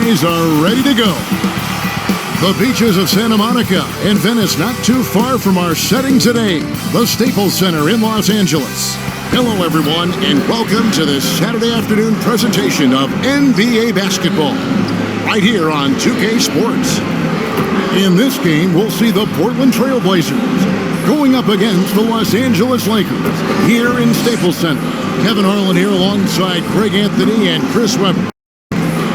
guys are ready to go. The beaches of Santa Monica and Venice not too far from our setting today, the Staples Center in Los Angeles. Hello everyone and welcome to this Saturday afternoon presentation of NBA basketball right here on 2K Sports. In this game, we'll see the Portland Trail Blazers going up against the Los Angeles Lakers here in Staples Center. Kevin Harlan here alongside Greg Anthony and Chris Webber.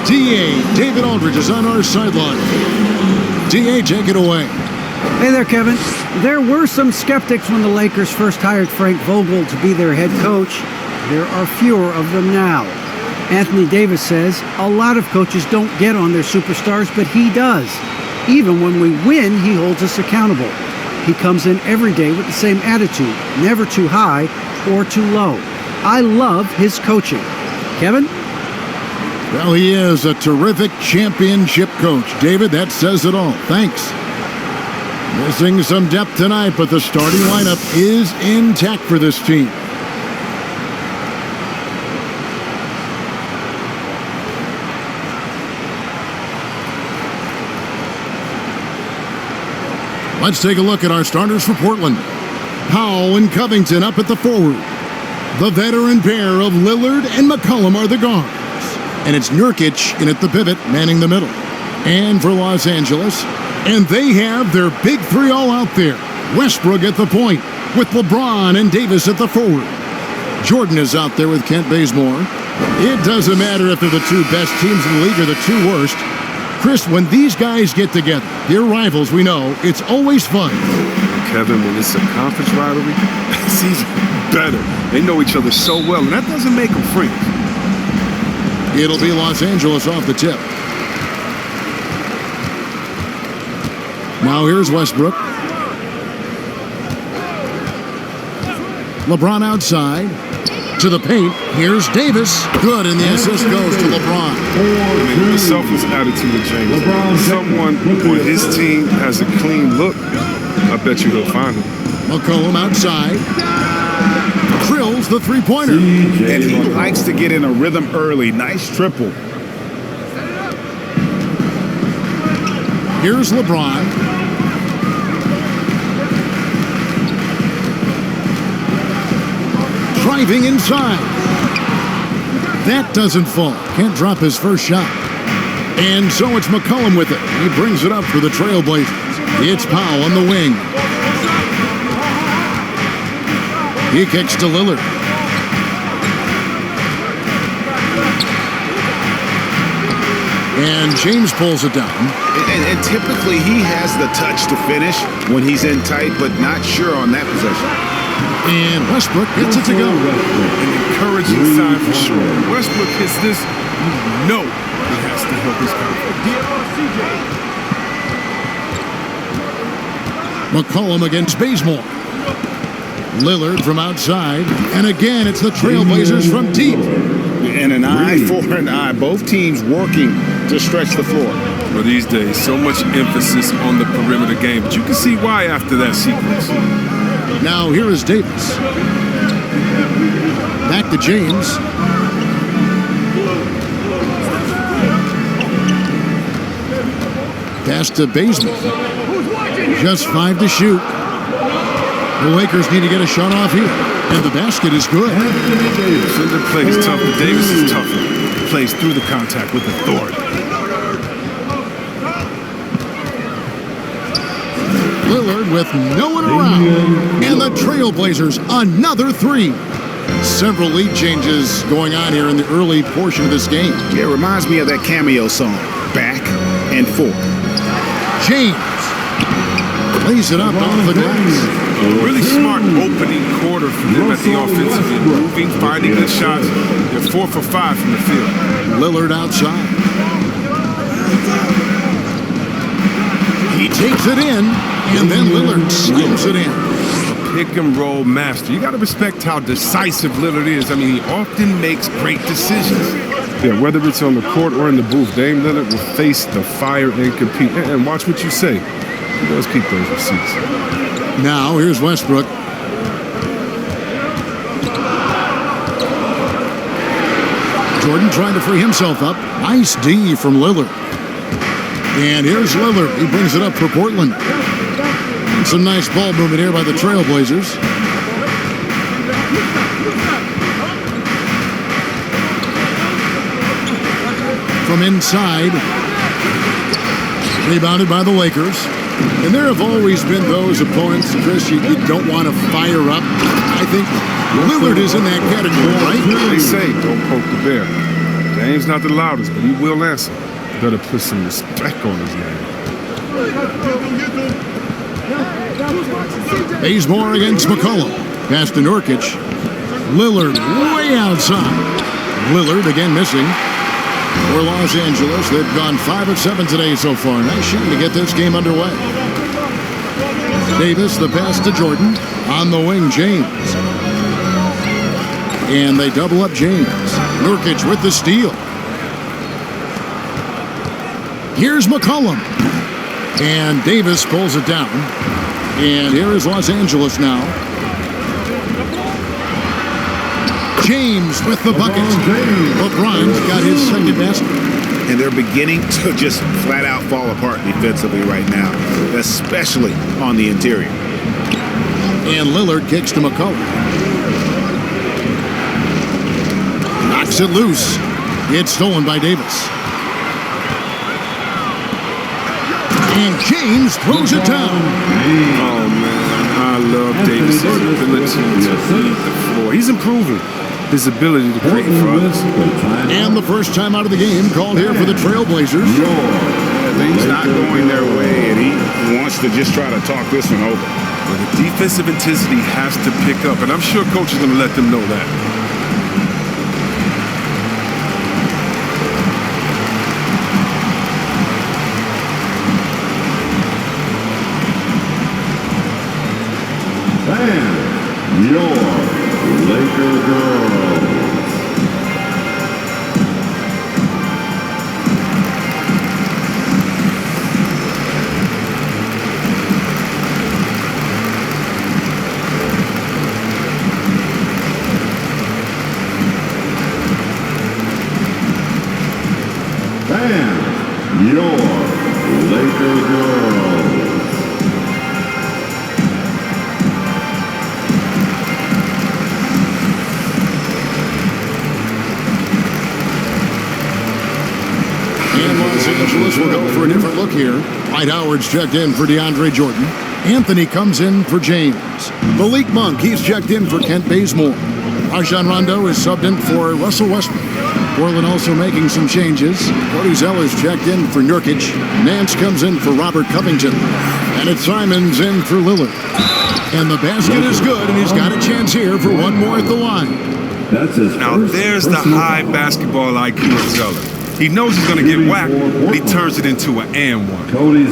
DA David Aldridge is on our sideline. DA, take it away. Hey there, Kevin. There were some skeptics when the Lakers first hired Frank Vogel to be their head coach. There are fewer of them now. Anthony Davis says a lot of coaches don't get on their superstars, but he does. Even when we win, he holds us accountable. He comes in every day with the same attitude, never too high or too low. I love his coaching. Kevin? Well, he is a terrific championship coach. David, that says it all. Thanks. Missing some depth tonight, but the starting lineup is intact for this team. Let's take a look at our starters for Portland. Powell and Covington up at the forward. The veteran pair of Lillard and McCollum are the guards. And it's Nurkic in at the pivot, manning the middle. And for Los Angeles, and they have their big three all out there. Westbrook at the point, with LeBron and Davis at the forward. Jordan is out there with Kent Bazemore. It doesn't matter if they're the two best teams in the league or the two worst. Chris, when these guys get together, they're rivals, we know, it's always fun. Kevin, when it's a conference rivalry, it's even better. They know each other so well, and that doesn't make them friends. It'll be Los Angeles off the tip. Now here's Westbrook. LeBron outside. To the paint. Here's Davis. Good, and the assist goes to LeBron. The selfless attitude of James. Someone on his team has a clean look. I bet you he'll find him. McCollum outside. Drills the three-pointer. And he likes to get in a rhythm early. Nice triple. Here's LeBron. Driving inside. That doesn't fall. Can't drop his first shot. And so it's McCollum with it. He brings it up for the Trailblazers. It's Powell on the wing. He kicks to Lillard. And James pulls it down. And typically he has the touch to finish when he's in tight, but not sure on that possession. And Westbrook gets it to go. An encouraging sign for sure. Westbrook hits this, you know he has to help his confidence. McCollum against Bazemore. Lillard from outside. And again, it's the Trailblazers from deep. And an eye for an eye. Both teams working to stretch the floor. Well, these days, so much emphasis on the perimeter game, but you can see why after that sequence. Now here is Davis. Back to James. Pass to Bazemore. Just 5 to shoot. The Lakers need to get a shot off here. And the basket is good. Defender plays tough, but Davis is tougher. He plays through the contact with authority. Lillard with no one around. And the Trailblazers, another three. Several lead changes going on here in the early portion of this game. Yeah, it reminds me of that cameo song, Back and Forth. James lays it up off the glass. Really smart opening quarter for them at the offensive end. Moving, finding good shots. They're 4 for 5 from the field. Lillard outside. He takes it in, and then Lillard slams it in. A pick and roll master. You got to respect how decisive Lillard is. I mean, he often makes great decisions. Yeah, whether it's on the court or in the booth, Dame Lillard will face the fire and compete. And watch what you say. He does keep those receipts. Now, here's Westbrook. Jordan trying to free himself up. Nice D from Lillard. And here's Lillard. He brings it up for Portland. And some nice ball movement here by the Trailblazers. From inside. Rebounded by the Lakers. And there have always been those opponents, Chris, you don't want to fire up. I think Lillard is in that category, right? They say don't poke the bear. Dame's not the loudest, but he will answer. Better put some respect on his name. Bazemore against McCollum. Pass to Nurkic. Lillard way outside. Lillard again missing. For Los Angeles, they've gone 5 of 7 today so far. Nice shooting to get this game underway. Davis, the pass to Jordan. On the wing, James. And they double up James. Nurkic with the steal. Here's McCollum. And Davis pulls it down. And here is Los Angeles now. James with the bucket. LeBron's got his second basket. And they're beginning to just flat out fall apart defensively right now, especially on the interior. And Lillard kicks to McCollum. Knocks it loose. It's stolen by Davis. And James throws it down. Oh, man, I love Davis' ability to lead the floor. He's improving his ability to create for others. And the first time out of the game called here for the Trailblazers. Things not going their way, and he wants to just try to talk this one over. Well, the defensive intensity has to pick up, and I'm sure coach is going to let them know that. And your Laker girls. And your Laker girls. Los Angeles will go for a different look here. Dwight Howard's checked in for DeAndre Jordan. Anthony comes in for James. Malik Monk, he's checked in for Kent Bazemore. Rajon Rondo is subbed in for Russell Westbrook. Portland also making some changes. Cody Zeller's checked in for Nurkic. Nance comes in for Robert Covington. And it's Simons in for Lillard. And the basket is good, and he's got a chance here for one more at the line. Now there's the high basketball IQ of Zeller. He knows he's going to get whacked, but he turns it into an and one.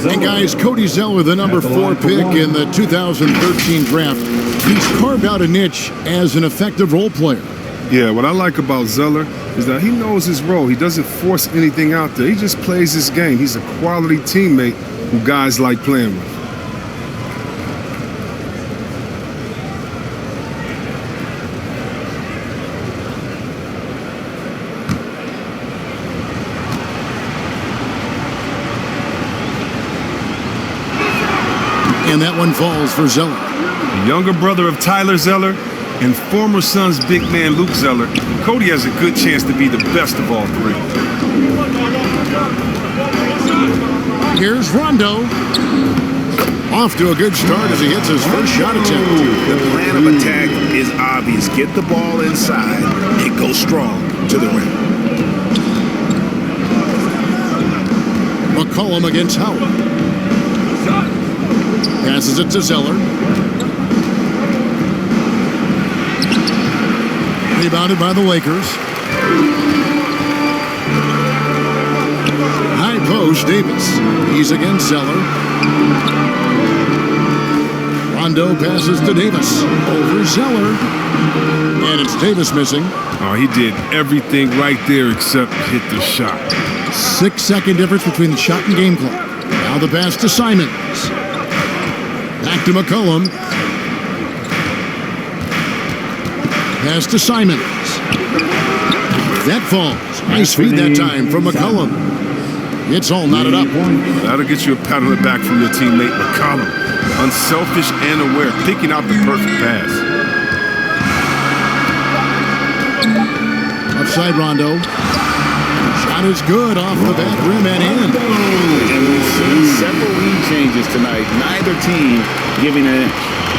And guys, Cody Zeller, the number 4 pick in the 2013 draft, he's carved out a niche as an effective role player. Yeah, what I like about Zeller is that he knows his role. He doesn't force anything out there. He just plays his game. He's a quality teammate who guys like playing with. And that one falls for Zeller. The younger brother of Tyler Zeller and former Suns big man Luke Zeller, Cody has a good chance to be the best of all three. Here's Rondo. Off to a good start as he hits his first shot attempt. The plan of attack is obvious. Get the ball inside and go strong to the rim. McCollum against Howard. Passes it to Zeller. Rebounded by the Lakers. High post, Davis. He's against Zeller. Rondo passes to Davis. Over Zeller. And it's Davis missing. Oh, he did everything right there except hit the shot. 6-second difference between the shot and game clock. Now the pass to Simons. Back to McCollum. Pass to Simons. That falls. Nice feed that time from McCollum. It's all knotted up. That'll get you a pat on the back from your teammate McCollum. Unselfish and aware, picking out the perfect pass. Upside Rondo. Shot is good off the back rim and in. And we've seen several lead changes tonight. Neither team giving an inch.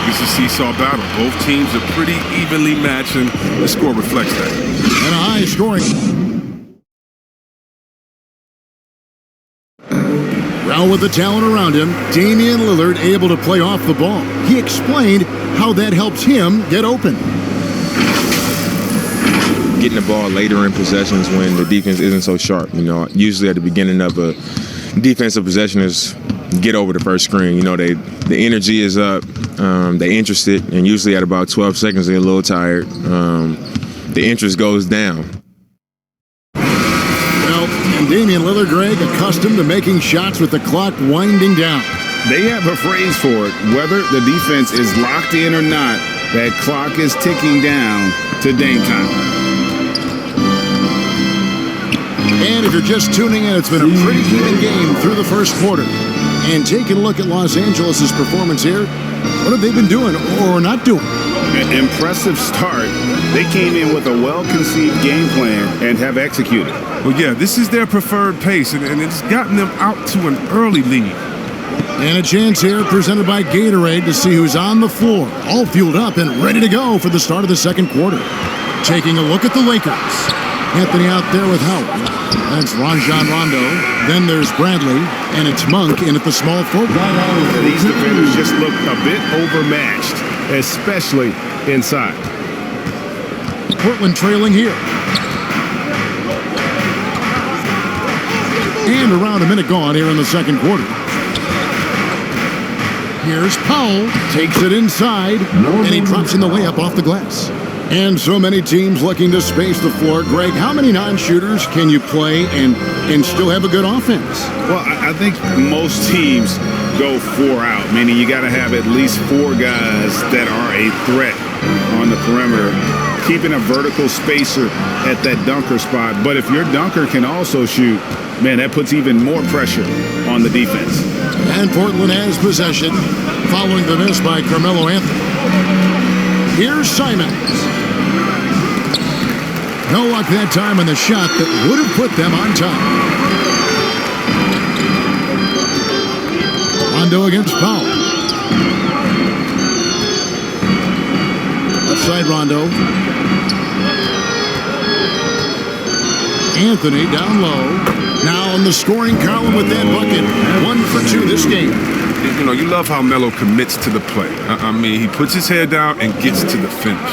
It's a seesaw battle. Both teams are pretty evenly matched, and the score reflects that. And a high scoring. Well, with the talent around him, Damian Lillard able to play off the ball. He explained how that helps him get open. Getting the ball later in possessions when the defense isn't so sharp. You know, usually at the beginning of a defensive possession is get over the first screen. You know, the energy is up, they're interested, and usually at about 12 seconds they're a little tired. The interest goes down. Well, and Damian Lillard, Greg, accustomed to making shots with the clock winding down. They have a phrase for it. Whether the defense is locked in or not, that clock is ticking down to Dame time. And if you're just tuning in, it's been a pretty even game through the first quarter. And taking a look at Los Angeles' performance here, what have they been doing or not doing? An impressive start. They came in with a well-conceived game plan and have executed. Well, yeah, this is their preferred pace, and it's gotten them out to an early lead. And a chance here presented by Gatorade to see who's on the floor, all fueled up and ready to go for the start of the second quarter. Taking a look at the Lakers. Anthony out there with Howard. That's Rajon Rondo. Then there's Bradley, and it's Monk in at the small forward. These defenders just look a bit overmatched, especially inside. Portland trailing here. And around a minute gone here in the second quarter. Here's Powell. Takes it inside, and he drops in the layup off the glass. And so many teams looking to space the floor. Greg, how many non-shooters can you play and still have a good offense? Well, I think most teams go 4 out, meaning you got to have at least 4 guys that are a threat on the perimeter, keeping a vertical spacer at that dunker spot. But if your dunker can also shoot, man, that puts even more pressure on the defense. And Portland has possession following the miss by Carmelo Anthony. Here's Simons. No luck that time on the shot that would have put them on top. Rondo against Powell. Left side Rondo. Anthony down low. Now in the scoring column with that bucket. 1 for 2 this game. You know, you love how Melo commits to the play. I mean, he puts his head down and gets to the finish.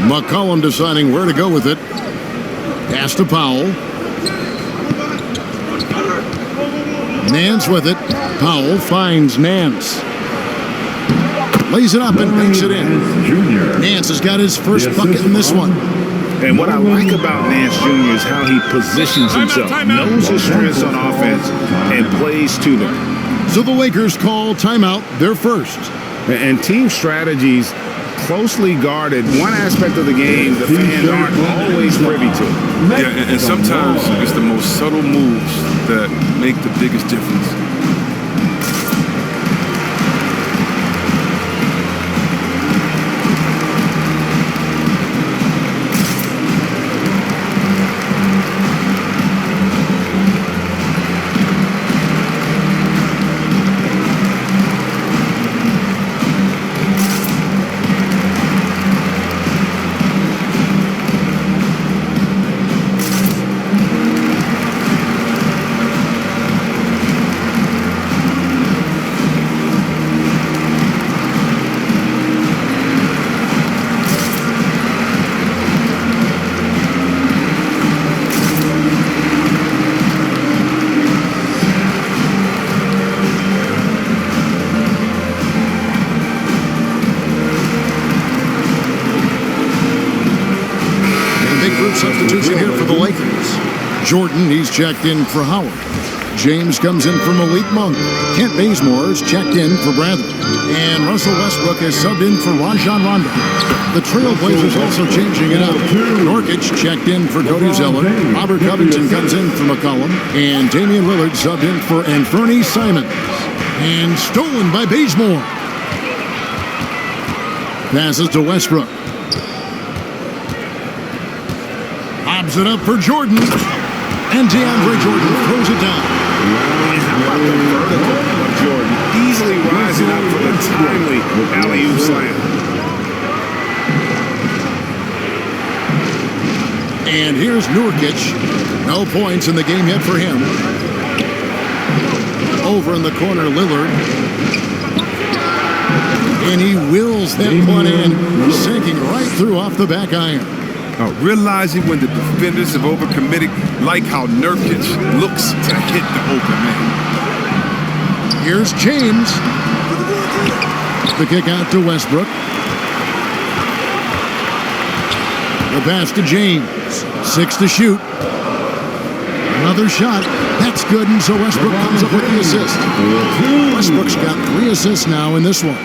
McCollum deciding where to go with it. Pass to Powell. Nance with it. Powell finds Nance. Lays it up and banks it in. Nance has got his first bucket in this one. And what I like about Nance Jr. is how he positions himself, knows his strengths on offense, and plays to them. So the Lakers call timeout, their first. And team strategies closely guarded. One aspect of the game the fans aren't always privy to. Yeah, and sometimes it's the most subtle moves that make the biggest difference. Substitution here for the Lakers. Jordan, he's checked in for Howard. James comes in for Malik Monk. Kent Bazemore is checked in for Bradley. And Russell Westbrook is subbed in for Rajon Rondo. The Trailblazers also changing it up. Nurkic checked in for Cody Zeller. Robert Covington comes in for McCollum. And Damian Lillard subbed in for Anthony Simons. And stolen by Bazemore. Passes to Westbrook. Lobs it up for Jordan. And DeAndre Jordan throws it down. How about the vertical of Jordan? Easily rising up for the timely alley-oop slam. And here's Nurkic. No points in the game yet for him. Over in the corner, Lillard. And he wills that one in, sinking right through off the back iron. Realizing when the defenders have overcommitted, like how Nurkic looks to hit the open man. Here's James. The kick out to Westbrook. The pass to James. 6 to shoot. Another shot. That's good, and so Westbrook comes up with the assist. Westbrook's got 3 assists now in this one.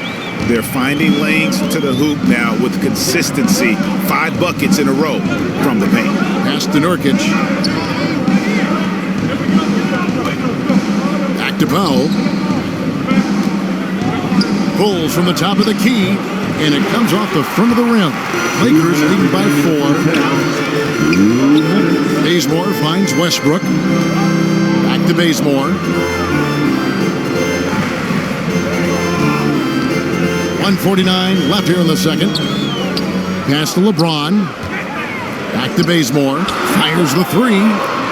They're finding lanes to the hoop now with consistency. 5 buckets in a row from the paint. Pass to Nurkic. Back to Powell. Pulls from the top of the key, and it comes off the front of the rim. Lakers leading by 4. Bazemore finds Westbrook. Back to Bazemore. 1:49 left here in the second. Pass to LeBron. Back to Bazemore. Fires the 3.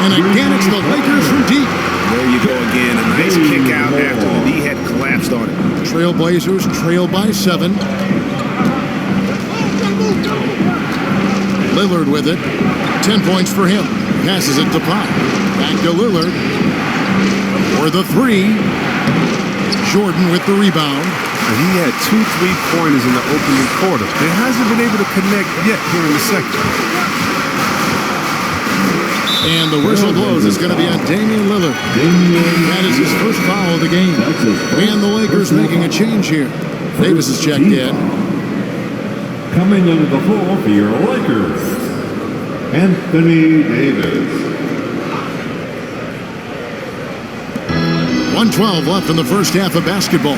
And again, it's the Lakers from deep. There you go again. A nice kick out after the knee had collapsed on it. Trailblazers trail by 7. Lillard with it. 10 points for him. Passes it to Pop. Back to Lillard. For the 3. Jordan with the rebound. He had 2 3-pointers in the opening quarter. He hasn't been able to connect yet here in the second. And the whistle blows. It's going to be on Damian Lillard. That is his first foul of the game. And the Lakers making a change here. Davis is checked in. Coming into the floor for your Lakers, Anthony Davis. 1:12 left in the first half of basketball.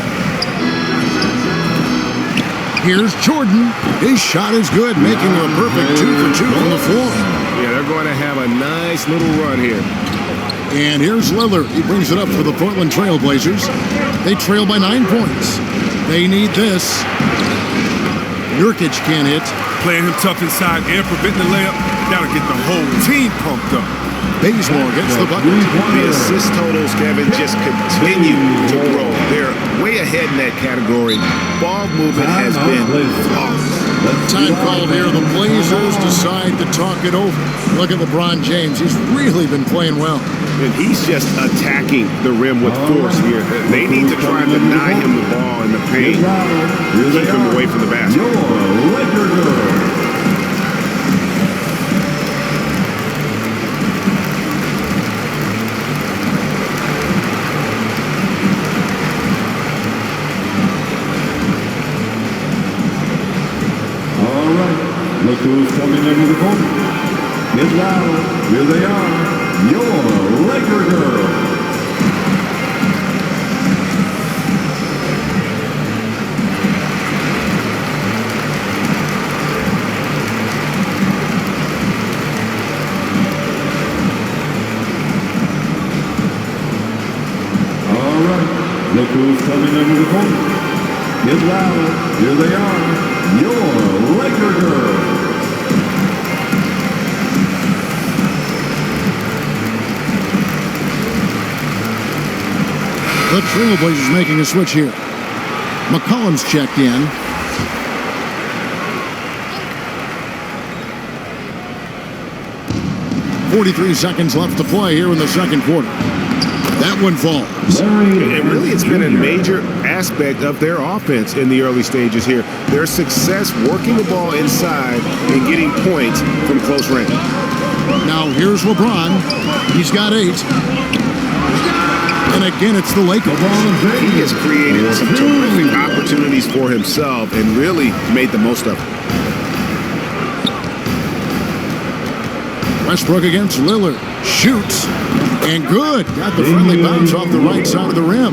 Here's Jordan. His shot is good, making a perfect 2 for 2 from the floor. Yeah, they're going to have a nice little run here. And here's Lillard. He brings it up for the Portland Trailblazers. They trail by 9 points. They need this. Nurkic can't hit. Playing him tough inside and preventing the layup. That'll get the whole team pumped up. Bazemore gets the bucket. The assist totals, Kevin, just continue to grow. They're way ahead in that category. Ball movement has been flawless. Time called here. The Blazers decide to talk it over. Look at LeBron James. He's really been playing well. And he's just attacking the rim with force here. They need to try and deny him the ball in the paint. Keep him away from the basket. Look who's coming into the corner. Get loud. Here they are. Your Laker girls. All right. Look who's coming into the corner. Get loud. Here they are. Your Laker girls. The Trailblazers making a switch here. McCollum's checked in. .43 seconds left to play here in the second quarter. That one falls. And really, it's been a major aspect of their offense in the early stages here. Their success working the ball inside and getting points from close range. Now here's LeBron. He's got 8. And again, it's the Lakers. He has created some terrific opportunities for himself and really made the most of it. Westbrook against Lillard. Shoots. And good. Got the friendly bounce off the right side of the rim.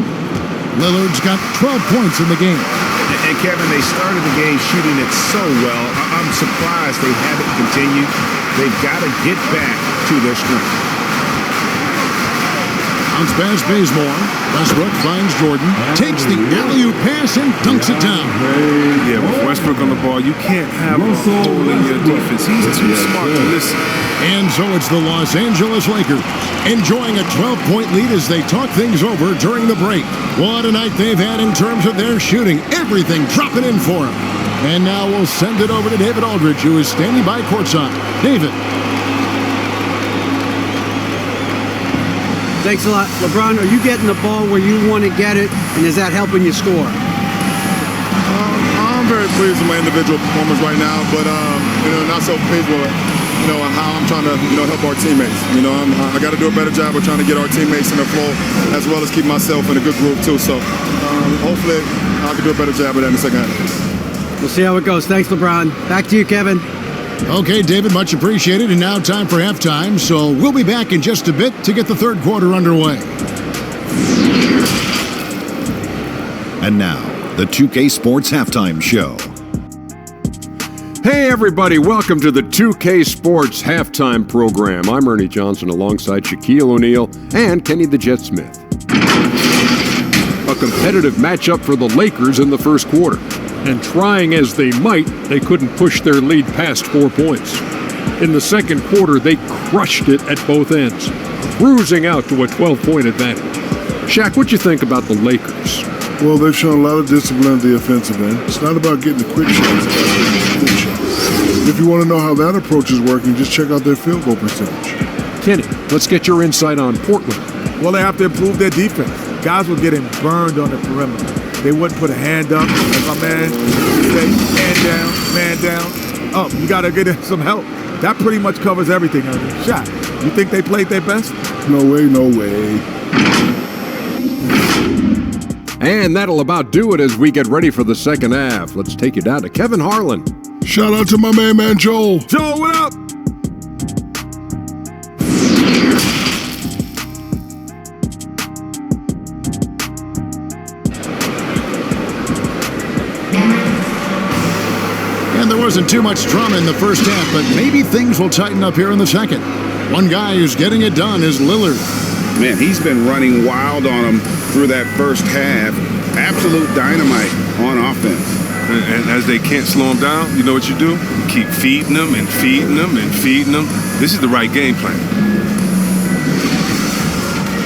Lillard's got 12 points in the game. And Kevin, they started the game shooting it so well. I'm surprised they haven't continued. They've got to get back to their strength. Bounce pass Bazemore. Westbrook finds Jordan. Takes the alley-oop pass and dunks it down. Yeah, with Westbrook on the ball, you can't have a hole in your defense. He's too smart to listen. And so it's the Los Angeles Lakers enjoying a 12-point lead as they talk things over during the break. What a night they've had in terms of their shooting. Everything dropping in for them. And now we'll send it over to David Aldridge, who is standing by courtside. David. Thanks a lot. LeBron, are you getting the ball where you want to get it, and is that helping you score? I'm very pleased with my individual performance right now, but not so pleased with how I'm trying to help our teammates. I got to do a better job of trying to get our teammates in the flow, as well as keep myself in a good group too. So hopefully I can do a better job of that in the second half. We'll see how it goes. Thanks, LeBron. Back to you, Kevin. Okay, David, much appreciated. And now time for halftime. So we'll be back in just a bit to get the third quarter underway. And now, the 2K Sports Halftime Show. Hey everybody, welcome to the 2K Sports Halftime Program. I'm Ernie Johnson alongside Shaquille O'Neal and Kenny the Jet Smith. A competitive matchup for the Lakers in the first quarter. And trying as they might, they couldn't push their lead past 4 points. In the second quarter, they crushed it at both ends, cruising out to a 12-point advantage. Shaq, what you think about the Lakers? Well, they've shown a lot of discipline at the offensive end. It's not about getting the quick shots, it's about getting the good shots. If you want to know how that approach is working, just check out their field goal percentage. Kenny, let's get your insight on Portland. Well, they have to improve their defense. Guys were getting burned on the perimeter. They wouldn't put a hand up. As my man say, man down. Oh, you got to get some help. That pretty much covers everything, Ernie. Shaq, you think they played their best? No way, no way. And that'll about do it as we get ready for the second half. Let's take you down to Kevin Harlan. Shout out to my man Joel. Joel, what up? And there wasn't too much drama in the first half, but maybe things will tighten up here in the second. One guy who's getting it done is Lillard. Man, he's been running wild on them through that first half. Absolute dynamite on offense. And as they can't slow him down, you know what you do? Keep feeding them and feeding them and feeding them. This is the right game plan.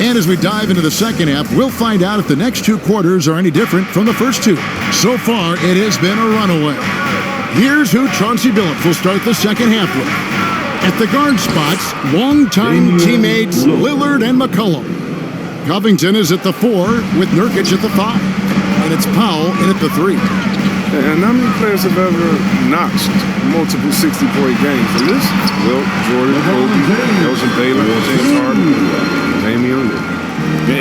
And as we dive into the second half, we'll find out if the next two quarters are any different from the first two. So far, it has been a runaway. Here's who Chauncey Billups will start the second half with. At the guard spots, longtime teammates Lillard and McCollum. Covington is at the 4 with Nurkic at the 5. And it's Powell in at the 3. And how many players have ever notched multiple 60-point games? And this, Wilt, Jordan, Kobe, Elgin Baylor, James Harden, Damian Lillard.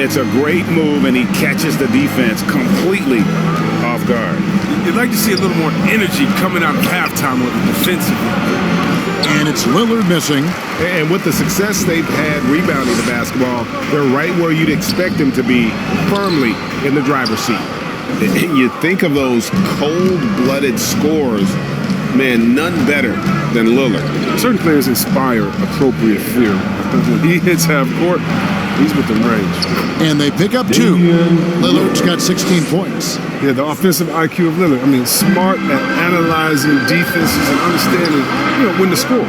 It's a great move, and he catches the defense completely off guard. You'd like to see a little more energy coming out of halftime with the defensive. And it's Lillard missing. And with the success they've had rebounding the basketball, they're right where you'd expect them to be, firmly in the driver's seat. And you think of those cold-blooded scorers, man, none better than Lillard. Certain players inspire appropriate fear. When he hits half court, he's within range. And they pick up 2. Lillard's got 16 points. Yeah, the offensive IQ of Lillard. I mean, smart at analyzing defenses and understanding, when to score.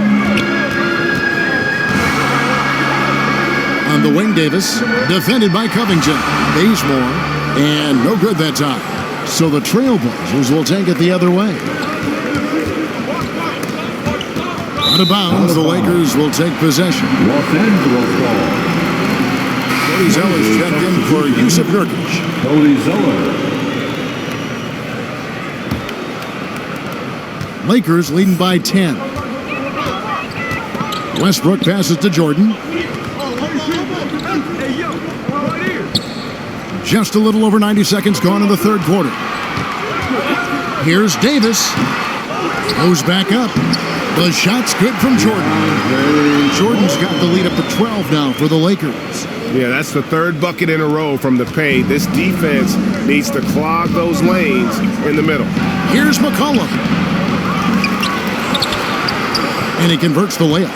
On the wing, Davis, defended by Covington. Bazemore, and no good that time. So the Trailblazers will take it the other way. Out of bounds, the Lakers will take possession. Los Angeles ball. Cody Zeller's checked in for Yusuf Nurkic. Cody Zeller. Lakers leading by 10. Westbrook passes to Jordan. Just a little over 90 seconds gone in the third quarter. Here's Davis. Goes back up. The shot's good from Jordan. Jordan's got the lead up to 12 now for the Lakers. Yeah, that's the third bucket in a row from the paint. This defense needs to clog those lanes in the middle. Here's McCollum. And he converts the layup.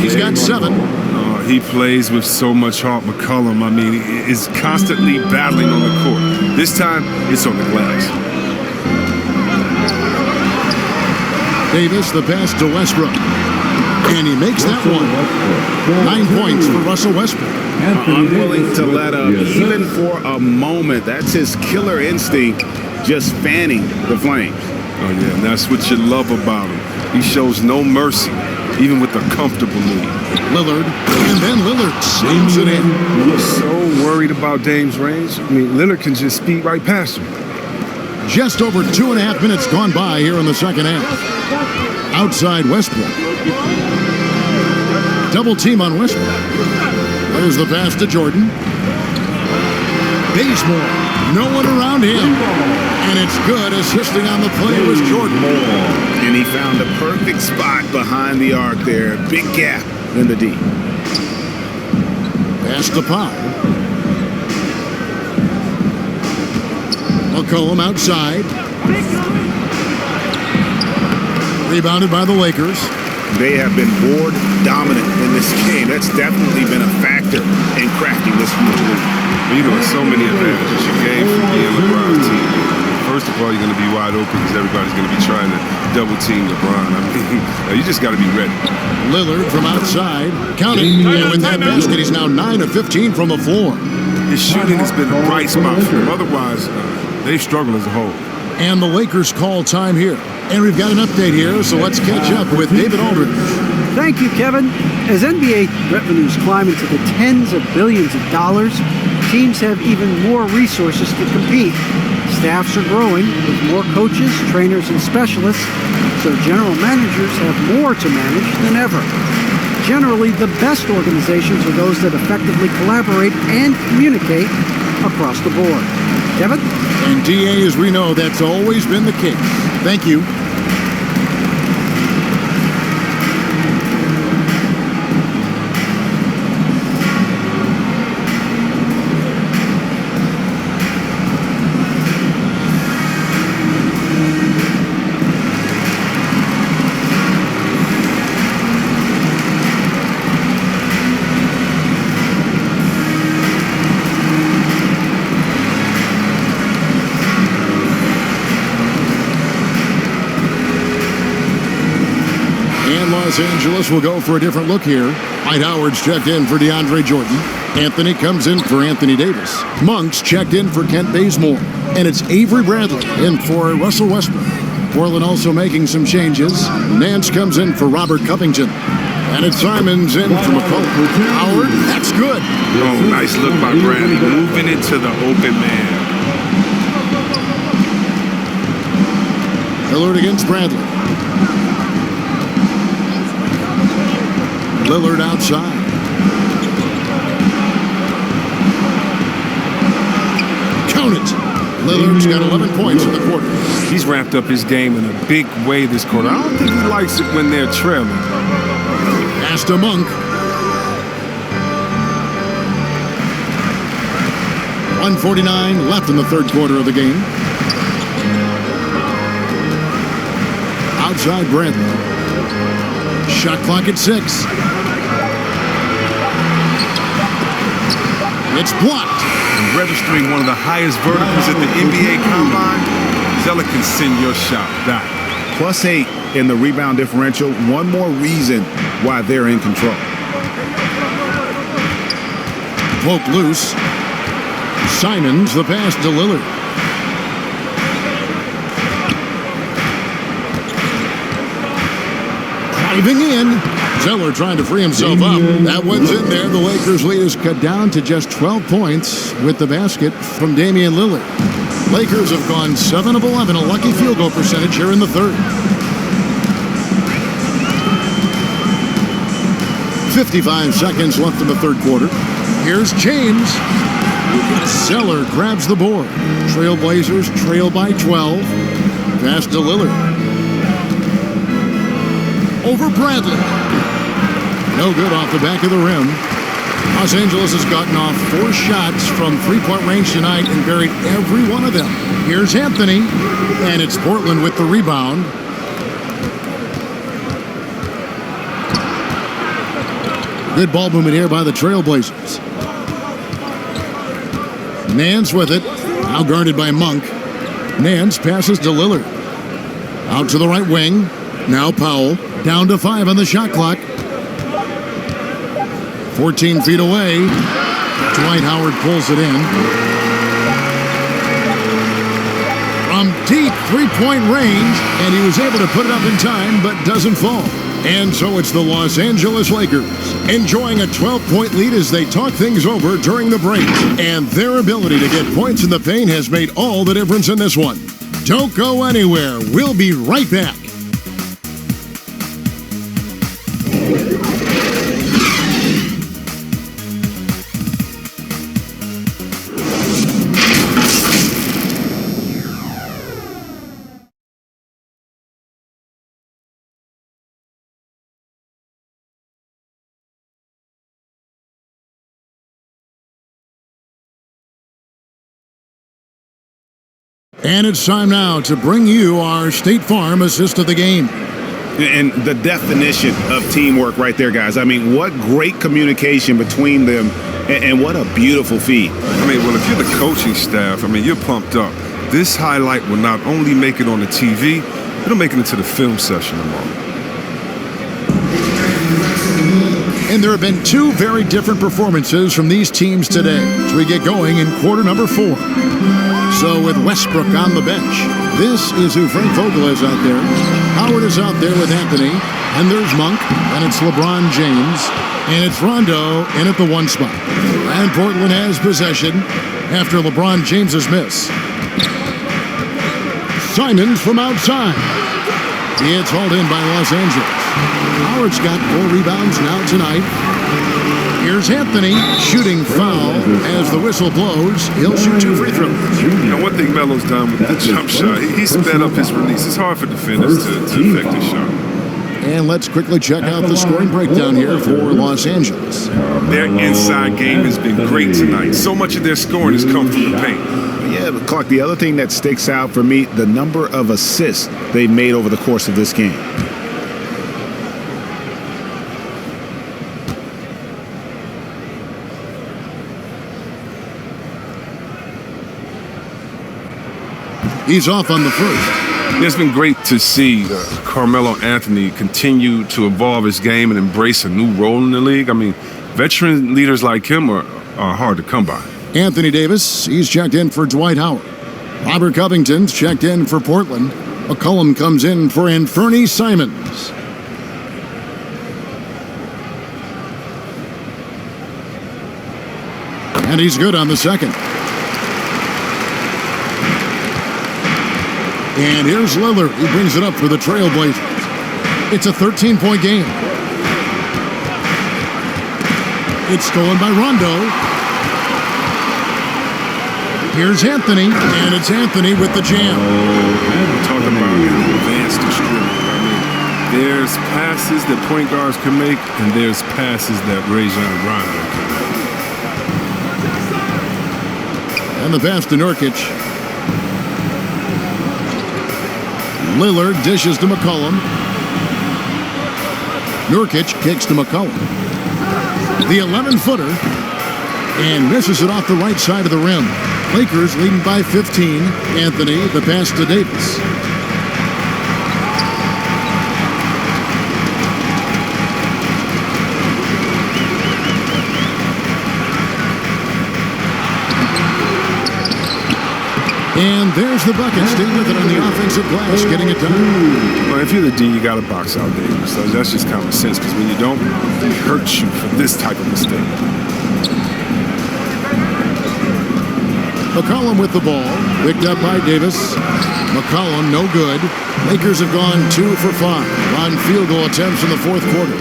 He's got 7. Oh, he plays with so much heart, McCollum. I mean, he is constantly battling on the court. This time, it's on the glass. Davis, the pass to Westbrook. And he makes that one. 9 points for Russell Westbrook. Unwilling to let up, even for a moment. That's his killer instinct, just fanning the flames. Oh, yeah, and that's what you love about him. He shows no mercy, even with a comfortable lead. Lillard, and then Lillard slams it in. You're so worried about Dame's range. I mean, Lillard can just speed right past him. Just over 2.5 minutes gone by here in the second half. Outside Westbrook. Double team on Westbrook. There's the pass to Jordan. Bazemore. No one around him. And it's good. Assisting on the play was Jordan. And he found the perfect spot behind the arc there. Big gap in the D. Pass to Powell. McCollum outside. Rebounded by the Lakers. They have been board dominant in this game. That's definitely been a factor in cracking this move. You know, so many advantages you gain from being LeBron's team. First of all, you're going to be wide open because everybody's going to be trying to double team LeBron. I mean, you just got to be ready. Lillard from outside. Counting. And with that basket, he's now 9 of 15 from the floor. His shooting has been a bright spot for him. Otherwise, they've struggled as a whole. And the Lakers call time here. And we've got an update here, so let's catch up with David Aldridge. Thank you, Kevin. As NBA revenues climb into the tens of billions of dollars, teams have even more resources to compete. Staffs are growing with more coaches, trainers, and specialists, so general managers have more to manage than ever. Generally, the best organizations are those that effectively collaborate and communicate across the board. Kevin? And DA, as we know, that's always been the case. Thank you. Los Angeles will go for a different look here. Dwight Howard's checked in for DeAndre Jordan. Anthony comes in for Anthony Davis. Monk's checked in for Kent Bazemore. And it's Avery Bradley in for Russell Westbrook. Portland also making some changes. Nance comes in for Robert Covington. And it's Simons in for McCollum. Howard, that's good. Oh, nice look by Bradley. Moving into the open man. Lillard against Bradley. Lillard outside. Count it. Lillard's got 11 points in the quarter. He's ramped up his game in a big way this quarter. I don't think he likes it when they're trailing. Pass to Monk. 1:49 left in the third quarter of the game. Outside Bradley. Shot clock at 6. It's blocked. And registering one of the highest verticals at the NBA Combine, Zeller can send your shot back. +8 in the rebound differential. One more reason why they're in control. Poke loose. Simons, the pass to Lillard. Driving in. Zeller trying to free himself up. That one's in there. The Lakers' lead is cut down to just 12 points with the basket from Damian Lillard. Lakers have gone 7 of 11, a lucky field goal percentage here in the third. 55 seconds left in the third quarter. Here's James. Zeller grabs the board. Trailblazers trail by 12. Pass to Lillard. Over Bradley. No good off the back of the rim. Los Angeles has gotten off 4 shots from three-point range tonight and buried every one of them. Here's Anthony, and it's Portland with the rebound. Good ball movement here by the Trailblazers. Nance with it, now guarded by Monk. Nance passes to Lillard. Out to the right wing, now Powell. Down to 5 on the shot clock. 14 feet away. Dwight Howard pulls it in. From deep three-point range, and he was able to put it up in time, but doesn't fall. And so it's the Los Angeles Lakers enjoying a 12-point lead as they talk things over during the break. And their ability to get points in the paint has made all the difference in this one. Don't go anywhere. We'll be right back. And it's time now to bring you our State Farm assist of the game. And the definition of teamwork right there, guys. I mean, what great communication between them, and what a beautiful feat. I mean, well, if you're the coaching staff, I mean, you're pumped up. This highlight will not only make it on the TV, it'll make it into the film session tomorrow. And there have been 2 very different performances from these teams today as we get going in quarter number 4. So with Westbrook on the bench, this is who Frank Vogel is out there. Howard is out there with Anthony, and there's Monk, and it's LeBron James, and it's Rondo in at the 1 spot. And Portland has possession after LeBron James's miss. Simons from outside. It's hauled in by Los Angeles. Howard's got 4 rebounds now tonight. Here's Anthony shooting foul as the whistle blows. He'll shoot 2 free throws. Now, one thing Melo's done with the jump shot, he sped up his release. It's hard for defenders to affect his shot. And let's quickly check out the scoring breakdown here for Los Angeles. Their inside game has been great tonight. So much of their scoring has come from the paint. Yeah, but Clark, the other thing that sticks out for me, the number of assists they've made over the course of this game. He's off on the first. It's been great to see Carmelo Anthony continue to evolve his game and embrace a new role in the league. I mean, veteran leaders like him are hard to come by. Anthony Davis, he's checked in for Dwight Howard. Robert Covington's checked in for Portland. McCollum comes in for Anfernee Simons. And he's good on the second. And here's Lillard. He brings it up for the Trailblazers. It's a 13-point game. It's stolen by Rondo. Here's Anthony, and it's Anthony with the jam. Talk about advanced distributor. I mean, there's passes that point guards can make, and there's passes that Rajon Rondo can make. And the pass to Nurkic. Lillard dishes to McCollum. Nurkic kicks to McCollum. The 11-footer, and misses it off the right side of the rim. Lakers leading by 15. Anthony, the pass to Davis. And there's the bucket. Stay with it on the offensive glass, getting it done. Well, if you're the D, you got to box out Davis. So that's just common sense, because when you don't, it hurts you for this type of mistake. McCollum with the ball, picked up by Davis. McCollum, no good. Lakers have gone 2 for 5 on field goal attempts in the 4th quarter.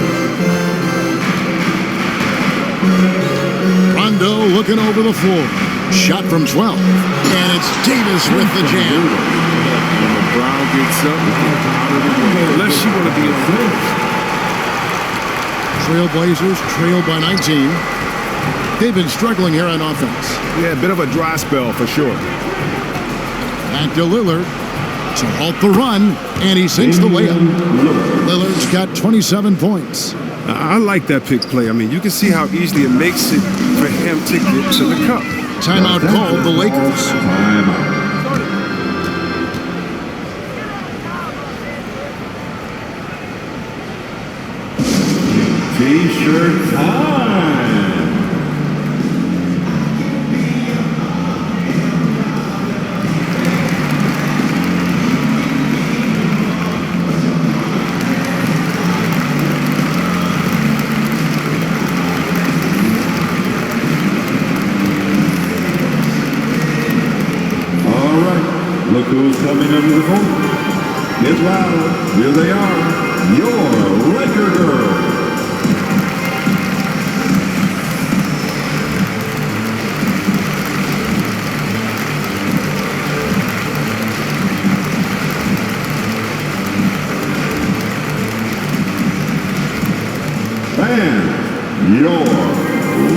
Rondo looking over the floor. Shot from 12. And it's Davis with the jam. When the crowd gets up, out of the way. Unless you want to be a force. Trailblazers trail by 19. They've been struggling here on offense. Yeah, a bit of a dry spell for sure. Back to Lillard to halt the run, and he sinks the layup. Lillard's got 27 points. I like that pick play. I mean, you can see how easily it makes it for him to get to the cup. Timeout called the Lakers. T-shirt time. All right, look who's coming under the court. Get loud. Here they are, your Laker girls. And your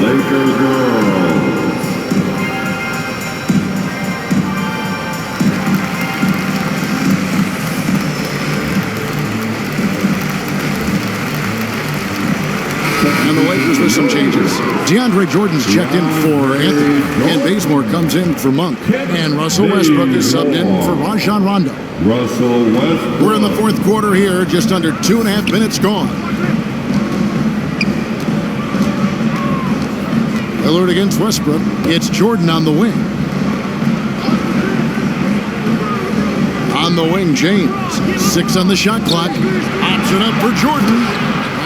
Laker girls. And the Lakers with some changes. DeAndre Jordan's checked in for Anthony. And Bazemore comes in for Monk. And Russell Westbrook is subbed in for Rajon Rondo. Russell Westbrook. We're in the fourth quarter here, just under 2.5 minutes gone. Lillard against Westbrook. It's Jordan on the wing. On the wing, James. 6 on the shot clock. Option up for Jordan.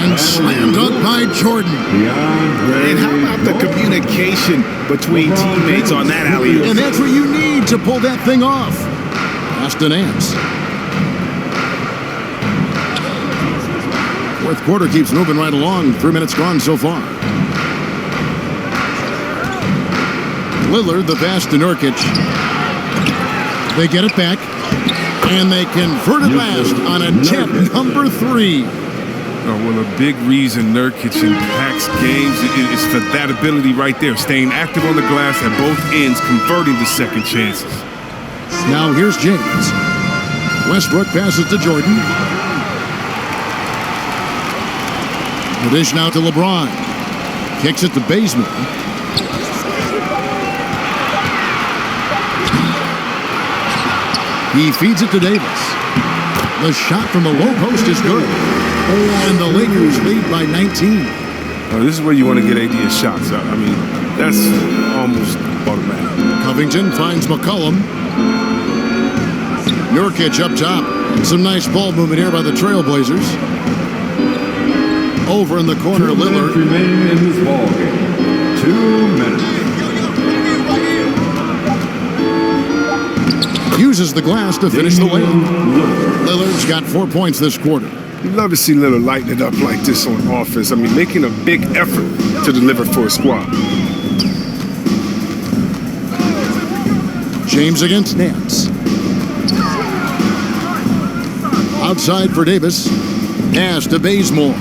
And slammed up by Jordan. And how about the communication between teammates on that alley-oop? And that's what you need to pull that thing off. Austin Nance. Fourth quarter keeps moving right along. 3 minutes gone so far. Lillard, the pass to Nurkic. They get it back. And they convert it last on attempt number 3. Well, a big reason Nurkic impacts games is for that ability right there, staying active on the glass at both ends, converting the second chances. Now here's James. Westbrook passes to Jordan. The dish now to LeBron. Kicks it to Bazemore. He feeds it to Davis. The shot from the low post is good. And the Lakers lead by 19. This is where you want to get AD's shots out. I mean, that's almost automatic. Covington finds McCollum. Nurkic up top. Some nice ball movement here by the Trailblazers. Over in the corner, Lillard. 2 minutes remaining in this ball game. 2 minutes. Uses the glass to finish the layup. Lillard's got 4 points this quarter. You love to see Lillard lighten it up like this on offense. I mean, making a big effort to deliver for his squad. James against Nance. Outside for Davis. Pass to Bazemore.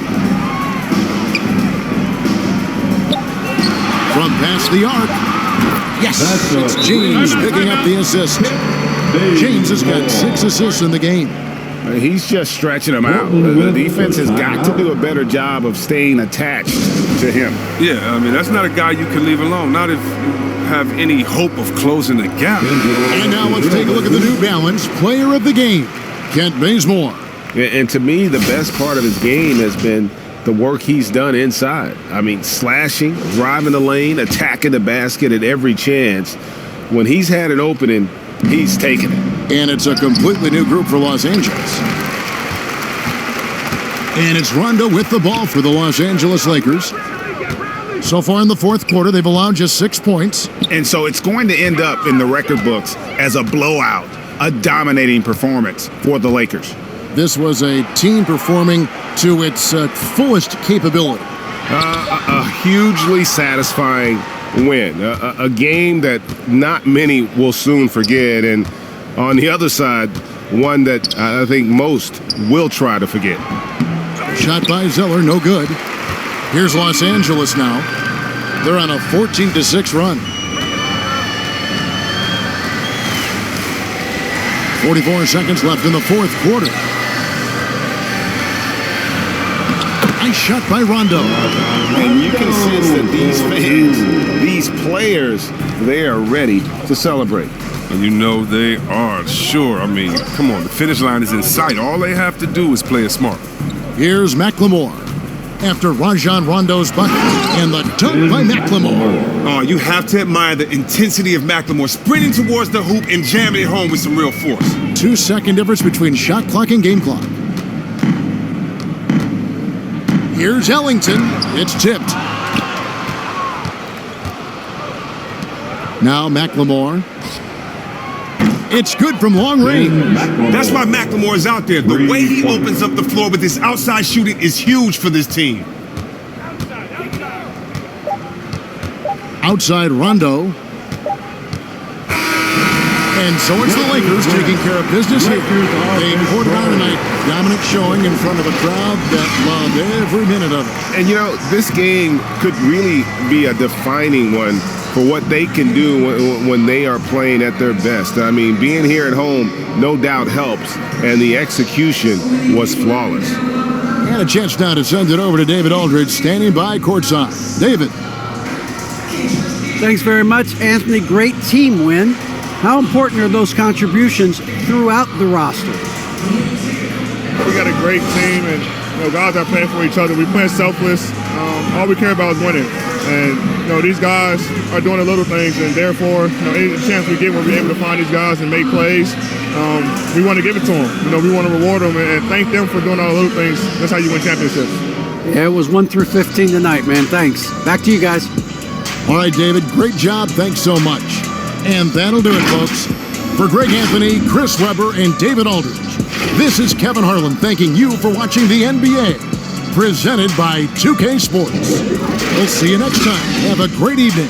From past the arc. Yes, it's James picking up the assist. James has got 6 assists in the game. He's just stretching him out. The defense has got to do a better job of staying attached to him. Yeah, I mean, that's not a guy you can leave alone. Not if you have any hope of closing the gap. And now let's take a look at the New Balance player of the game, Kent Bazemore. And to me, the best part of his game has been the work he's done inside. I mean, slashing, driving the lane, attacking the basket at every chance. When he's had an opening, he's taken it. And it's a completely new group for Los Angeles. And it's Rondo with the ball for the Los Angeles Lakers. So far in the fourth quarter, they've allowed just 6 points. And so it's going to end up in the record books as a blowout, a dominating performance for the Lakers. This was a team performing to its fullest capability. A hugely satisfying win. A game that not many will soon forget. And on the other side, one that I think most will try to forget. Shot by Zeller, no good. Here's Los Angeles now. They're on a 14-6 run. 44 seconds left in the fourth quarter. Nice shot by Rondo. And you can sense that these fans, these players, they are ready to celebrate. And you know they are, sure. I mean, come on, the finish line is in sight. All they have to do is play it smart. Here's McLemore after Rajon Rondo's bucket and the dunk by McLemore. Oh, you have to admire the intensity of McLemore sprinting towards the hoop and jamming it home with some real force. 2-second difference between shot clock and game clock. Here's Ellington. It's tipped. Now McLemore. It's good from long range. That's why McLemore is out there. The way he opens up the floor with his outside shooting is huge for this team. Outside Rondo. And so it's the Lakers taking care of business here. They poured it on tonight. Dominant showing in front of a crowd that loved every minute of it. And you know, this game could really be a defining one for what they can do when they are playing at their best. I mean, being here at home no doubt helps, and the execution was flawless. And a chance now to send it over to David Aldridge, standing by courtside. David. Thanks very much, Anthony. Great team win. How important are those contributions throughout the roster? We got a great team, and guys are playing for each other. We play selfless. All we care about is winning. And these guys are doing the little things, and therefore, any chance we get when we're able to find these guys and make plays, we want to give it to them. We want to reward them and thank them for doing all the little things. That's how you win championships. Yeah, it was 1 through 15 tonight, man. Thanks. Back to you guys. All right, David. Great job. Thanks so much. And that'll do it, folks. For Greg Anthony, Chris Webber, and David Aldridge, this is Kevin Harlan thanking you for watching the NBA, presented by 2K Sports. We'll see you next time. Have a great evening.